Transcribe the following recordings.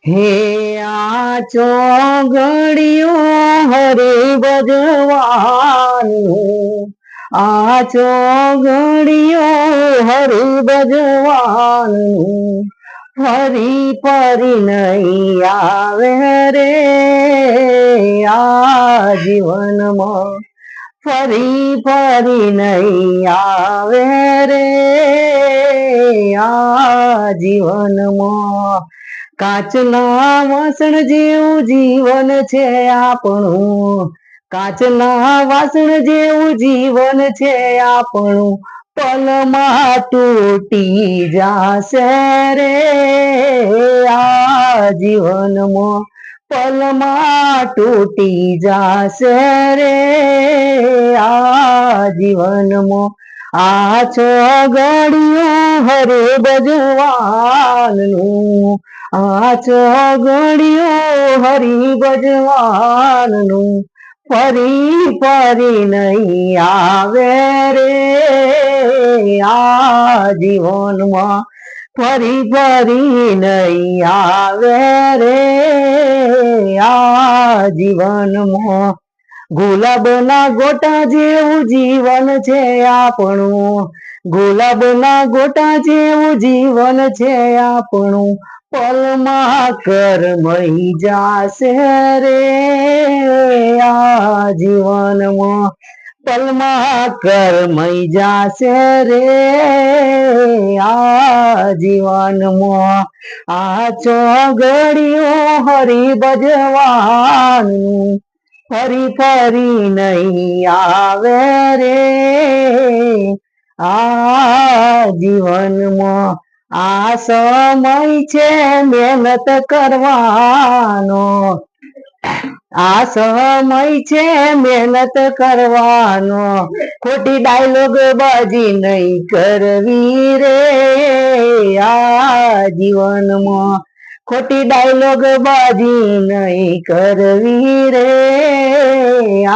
હે આ ચોગડિયો હરે ભજવાનું, આ ચોગડિયો હરે ભજવાનું, ફરી ફરી નહીં આવે રે આ જીવનમાં, ફરી ફરી નહીં આવે રે આ જીવનમાં। કાચના વાસણ જેવું જીવન છે આપણું, કાચના વાસણ જેવું જીવન છે આપણું, પલમાં તૂટી જાશે રે આ જીવનમાં, પલમાં તૂટી જાશે રે આ જીવનમાં। આ ચોગડિયું હરે ભજવાનનું, આ ચોગડિયું હરી ભજવાનનું, ફરી ફરી નહીં આવે રે આ જીવનમાં, ફરી ફરી નહીં આવે રે આ જીવનમાં। ગુલાબના ગોટા જેવું જીવન છે આપણું, ગુલાબના ગોટા જેવું જીવન છે આપણું, પલમાં કરમઈ જાશે રે આ જીવનમાં, પલમાં કરમઈ જાશે રે આ જીવનમાં। આ ચોગડિયું હરી ભજવાનું, ફરી ફરી નહીં આવે રે આ જીવનમાં। આ સમય છે મહેનત કરવાનો, આ સમય છે મહેનત કરવાનો, ખોટી ડાયલોગ બાજી નહીં કરવી રે આ જીવનમાં, ખોટી ડાયલોગ બાજી નહીં કરવી રે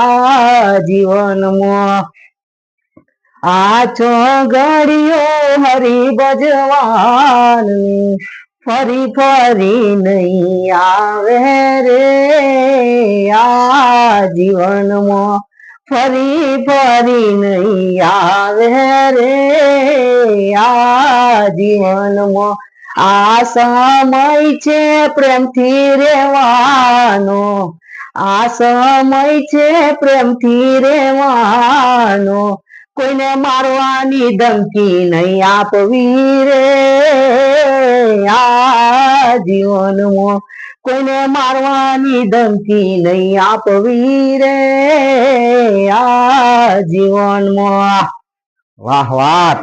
આ જીવનમાં। આ ચોગડિયો હરી ભજવાનું, ફરી ફરી નહીં આવે રે આ જીવનમાં, ફરી ફરી નહીં આવે રે આ જીવનમાં। આ સમય છે પ્રેમથી રહેવાનો, આ સમય છે પ્રેમથી રહેવાનો, કોઈને મારવાની ધમકી નહીં આપવી રે આ જીવનમાં, કોઈને મારવાની ધમકી નહીં આપવી રે આ જીવનમાં। વાહ વાહ।